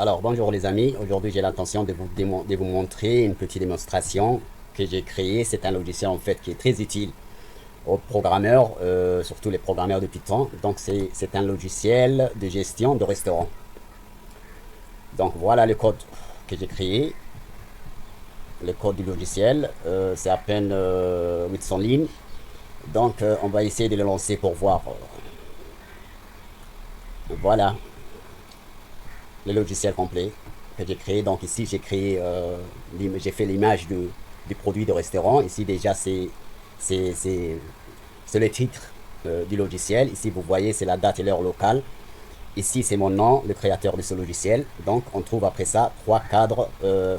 Alors bonjour les amis, aujourd'hui j'ai l'intention de vous montrer une petite démonstration que j'ai créée. C'est un logiciel en fait qui est très utile aux programmeurs, surtout les programmeurs de Python. Donc c'est un logiciel de gestion de restaurant. Donc voilà le code que j'ai créé. Le code du logiciel, c'est à peine 800 lignes. Donc on va essayer de le lancer pour voir. Voilà le logiciel complet que j'ai créé. Donc ici j'ai créé, j'ai fait l'image du produit de restaurant. Ici déjà c'est le titre du logiciel. Ici vous voyez c'est la date et l'heure locale. Ici c'est mon nom, le créateur de ce logiciel. Donc on trouve après ça trois cadres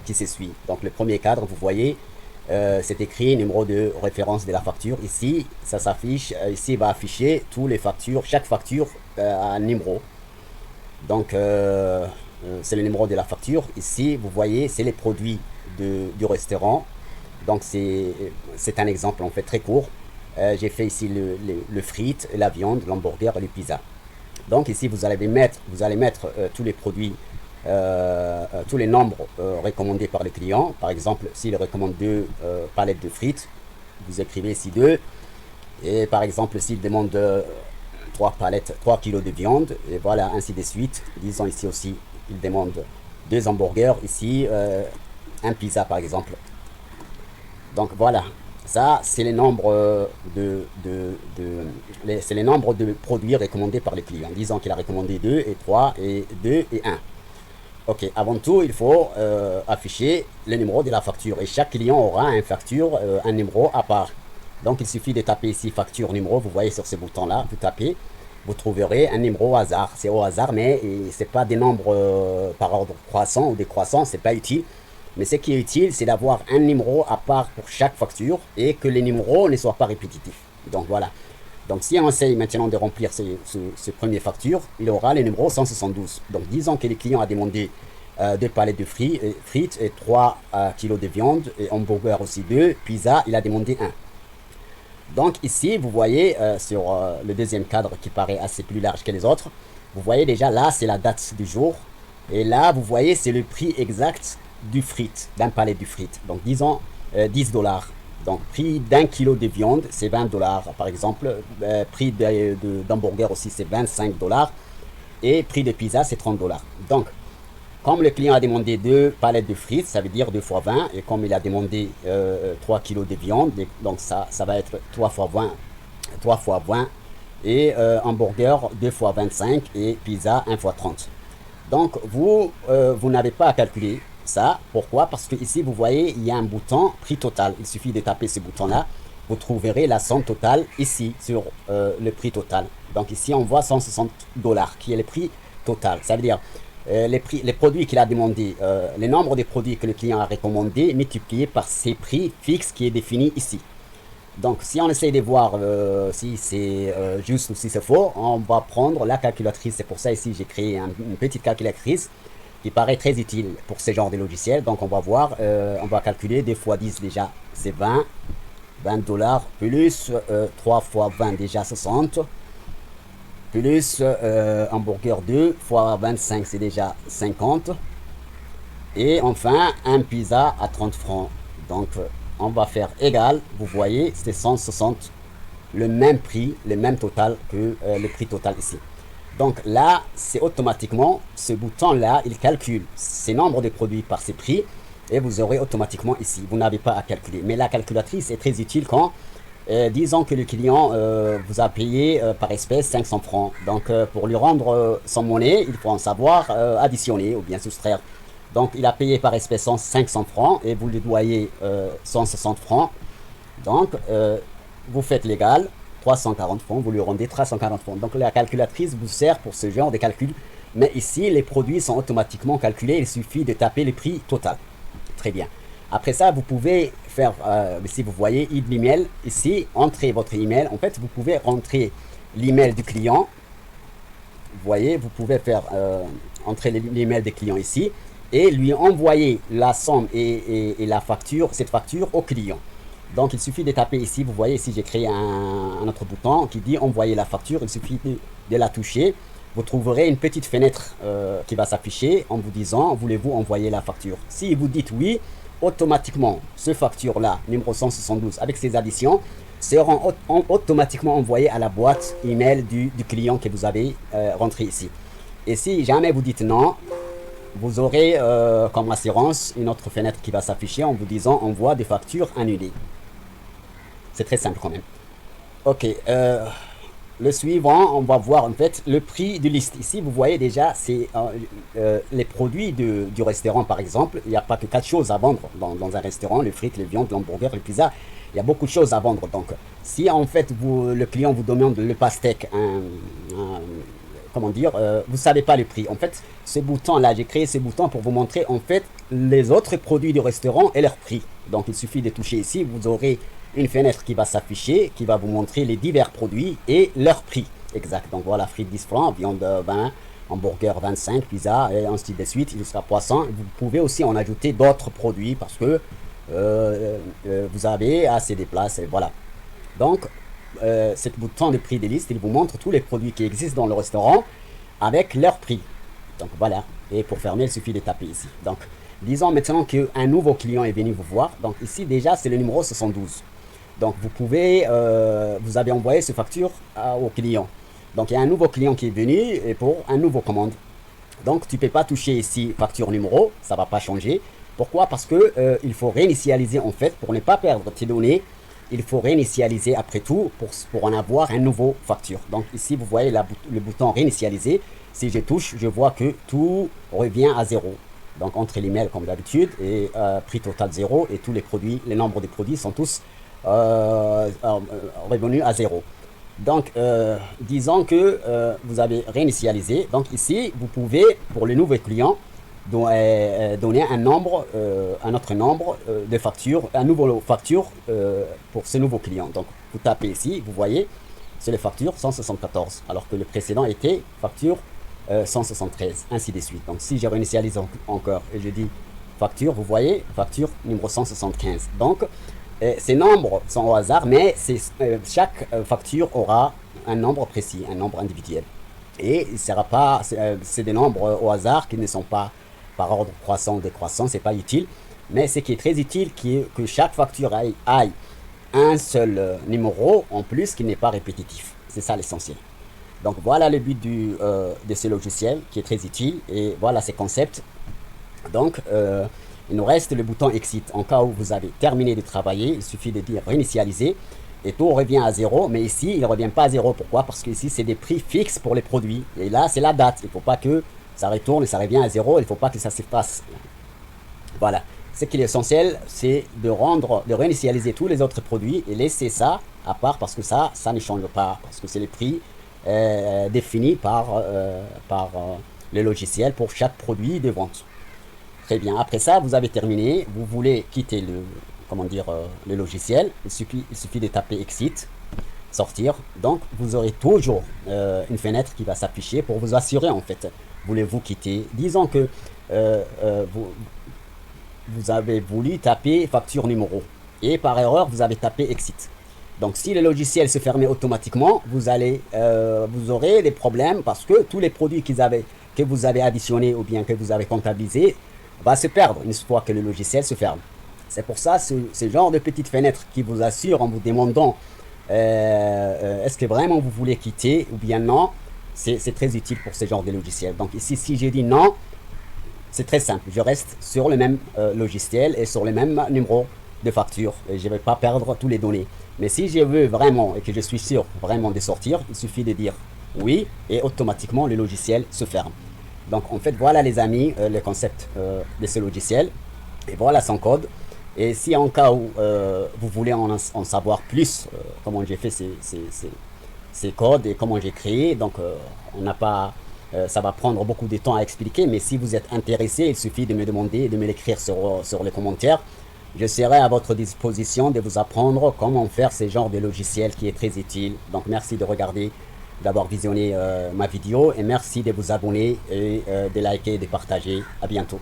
qui se suivent. Donc le premier cadre, vous voyez, c'est écrit numéro de référence de la facture. Ici ça s'affiche, ici il va afficher tous les factures, chaque facture a un numéro. Donc c'est le numéro de la facture. Ici vous voyez c'est les produits du restaurant. Donc c'est un exemple en fait très court. J'ai fait ici le frites, la viande, l'hamburger et les pizzas. Donc ici vous allez mettre tous les produits, tous les nombres recommandés par le client. Par exemple s'il recommande 2 palettes de frites, vous écrivez ici 2. Et par exemple s'il demande 3 palettes, 3 kilos de viande, et voilà, ainsi de suite. Disons ici aussi, il demande 2 hamburgers, ici, un pizza par exemple. Donc voilà, ça c'est les nombres c'est les nombres de produits recommandés par les clients. Disons qu'il a recommandé 2 et 3 et 2 et 1. Ok, avant tout, il faut afficher le numéro de la facture. Et chaque client aura une facture, un numéro à part. Donc il suffit de taper ici facture numéro, vous voyez sur ce bouton là, vous tapez, vous trouverez un numéro au hasard. C'est au hasard mais c'est pas des nombres par ordre croissant ou décroissant, c'est pas utile. Mais ce qui est utile c'est d'avoir un numéro à part pour chaque facture et que les numéros ne soient pas répétitifs. Donc voilà. Donc si on essaye maintenant de remplir ces premières factures, il aura le numéro 172. Donc disons que le client a demandé 2 palettes de frites et 3 kilos de viande et hamburger aussi 2, pizza, il a demandé 1. Donc ici, vous voyez sur le deuxième cadre qui paraît assez plus large que les autres, vous voyez déjà là, c'est la date du jour. Et là, vous voyez, c'est le prix exact du frites, d'un palais de frites. Donc disons 10 dollars. Donc prix d'un kilo de viande, c'est 20 dollars. Par exemple, prix d'hamburger aussi, c'est 25 dollars. Et prix de pizza, c'est 30 dollars. Donc, comme le client a demandé 2 palettes de frites, ça veut dire 2 fois 20. Et comme il a demandé 3 kilos de viande, donc ça va être 3 fois 20. 3 fois 20. Et hamburger 2 fois 25. Et pizza 1 fois 30. Donc vous n'avez pas à calculer ça. Pourquoi? Parce que ici vous voyez il y a un bouton prix total. Il suffit de taper ce bouton là. Vous trouverez la somme totale ici sur le prix total. Donc ici on voit 160 dollars qui est le prix total. Ça veut dire les produits qu'il a demandé, le nombre de produits que le client a recommandé multiplié par ses prix fixes qui est défini ici. Donc si on essaye de voir si c'est juste ou si c'est faux, on va prendre la calculatrice. C'est pour ça ici j'ai créé une petite calculatrice qui paraît très utile pour ce genre de logiciel. Donc on va voir, on va calculer 2 fois 10 déjà c'est 20 dollars plus 3 fois 20 déjà 60 plus hamburger 2 fois 25 c'est déjà 50 et enfin un pizza à 30 francs. Donc on va faire égal, vous voyez c'est 160, le même prix, le même total que le prix total ici. Donc là c'est automatiquement ce bouton là il calcule ces nombres de produits par ces prix et vous aurez automatiquement ici, vous n'avez pas à calculer. Mais la calculatrice est très utile quand disons que le client vous a payé par espèce 500 francs. Donc pour lui rendre son monnaie, il faut en savoir additionner ou bien soustraire. Donc il a payé par espèce 500 francs et vous lui doyez 160 francs. Donc vous faites l'égal, 340 francs, vous lui rendez 340 francs. Donc la calculatrice vous sert pour ce genre de calcul. Mais ici, les produits sont automatiquement calculés, il suffit de taper le prix total. Très bien. Après ça, vous pouvez faire, si vous voyez, email, ici, entrez votre email. En fait, vous pouvez rentrer l'email du client. Vous voyez, vous pouvez faire entrer l'email des clients ici et lui envoyer la somme et la facture, cette facture au client. Donc, il suffit de taper ici. Vous voyez, ici, j'ai créé un autre bouton qui dit envoyer la facture. Il suffit de la toucher. vous trouverez une petite fenêtre qui va s'afficher en vous disant voulez-vous envoyer la facture. Si vous dites oui, automatiquement ce facture là numéro 172 avec ses additions seront automatiquement envoyés à la boîte email du client que vous avez rentré ici. Et si jamais vous dites non, vous aurez comme assurance une autre fenêtre qui va s'afficher en vous disant envoi des factures annulées. C'est très simple quand même. Ok, le suivant, on va voir en fait le prix de liste. Ici, vous voyez déjà, c'est les produits du restaurant par exemple. Il n'y a pas que 4 choses à vendre dans un restaurant, les frites, les viandes, l'hamburger, les pizzas. Il y a beaucoup de choses à vendre. Donc, si en fait le client vous demande le pastèque, comment dire, vous savez pas le prix. En fait, ce bouton-là, j'ai créé ce bouton pour vous montrer en fait les autres produits du restaurant et leur prix. Donc, il suffit de toucher ici, vous aurez une fenêtre qui va s'afficher, qui va vous montrer les divers produits et leur prix exact. Donc voilà, frites 10 francs, viande 20, hamburger 25, pizza et ainsi de suite jusqu'à poisson. Vous pouvez aussi en ajouter d'autres produits parce que vous avez assez de place et voilà. Donc ce bouton de prix des listes, il vous montre tous les produits qui existent dans le restaurant avec leur prix. Donc voilà, et pour fermer il suffit de taper ici. Donc disons maintenant qu'un nouveau client est venu vous voir. Donc ici déjà c'est le numéro 72. Donc vous pouvez, vous avez envoyé ce facture au client. Donc il y a un nouveau client qui est venu et pour un nouveau commande. Donc tu ne peux pas toucher ici facture numéro, ça ne va pas changer. Pourquoi? Parce que il faut réinitialiser en fait pour ne pas perdre tes données. Il faut réinitialiser après tout pour en avoir un nouveau facture. Donc ici vous voyez le bouton réinitialiser. Si je touche, je vois que tout revient à 0. Donc entre les mails comme d'habitude et prix total 0 et tous les produits, les nombres des produits sont tous revenus à 0. Donc disons que vous avez réinitialisé. Donc ici vous pouvez pour le nouveau client donner un autre nombre de factures, un nouveau facture pour ce nouveau client. Donc vous tapez ici, vous voyez c'est les factures 174 alors que le précédent était facture 173, ainsi de suite. Donc si je réinitialise encore et je dis facture, vous voyez facture numéro 175. Donc ces nombres sont au hasard, mais chaque facture aura un nombre précis, un nombre individuel. Et il sera pas, c'est des nombres au hasard qui ne sont pas par ordre croissant ou décroissant, c'est pas utile. Mais ce qui est très utile, que chaque facture aille un seul numéro en plus qui n'est pas répétitif. C'est ça l'essentiel. Donc voilà le but de ce logiciel qui est très utile et voilà ces concepts. Donc il nous reste le bouton Exit. En cas où vous avez terminé de travailler, il suffit de dire réinitialiser et tout revient à 0. Mais ici, il ne revient pas à 0. Pourquoi? Parce que ici, c'est des prix fixes pour les produits. Et là, c'est la date. Il ne faut pas que ça retourne et ça revient à 0. Il ne faut pas que ça s'efface. Voilà. Ce qui est essentiel, c'est de réinitialiser tous les autres produits et laisser ça à part parce que ça ne change pas. Parce que c'est les prix définis par le logiciel pour chaque produit de vente. Très bien. Après ça, vous avez terminé. Vous voulez quitter le logiciel. Il suffit de taper Exit, sortir. Donc, vous aurez toujours une fenêtre qui va s'afficher pour vous assurer en fait. Voulez-vous quitter? Disons que vous avez voulu taper facture numéro et par erreur, vous avez tapé Exit. Donc, si le logiciel se fermait automatiquement, vous aurez des problèmes parce que tous les produits que vous avez additionnés ou bien que vous avez comptabilisés va se perdre une fois que le logiciel se ferme. C'est pour ça ce genre de petite fenêtre qui vous assure en vous demandant est-ce que vraiment vous voulez quitter ou bien non, c'est très utile pour ce genre de logiciel. Donc ici, si j'ai dit non, c'est très simple. Je reste sur le même logiciel et sur le même numéro de facture et je ne vais pas perdre tous les données. Mais si je veux vraiment et que je suis sûr vraiment de sortir, il suffit de dire oui et automatiquement le logiciel se ferme. Donc en fait voilà les amis le concept de ce logiciel et voilà son code. Et si en cas où vous voulez en savoir plus comment j'ai fait ces codes et comment j'ai créé, donc ça va prendre beaucoup de temps à expliquer, mais si vous êtes intéressé, il suffit de me demander et de me l'écrire sur les commentaires. Je serai à votre disposition de vous apprendre comment faire ce genre de logiciel qui est très utile. Donc merci de regarder, d'avoir visionné ma vidéo et merci de vous abonner et de liker et de partager. À bientôt.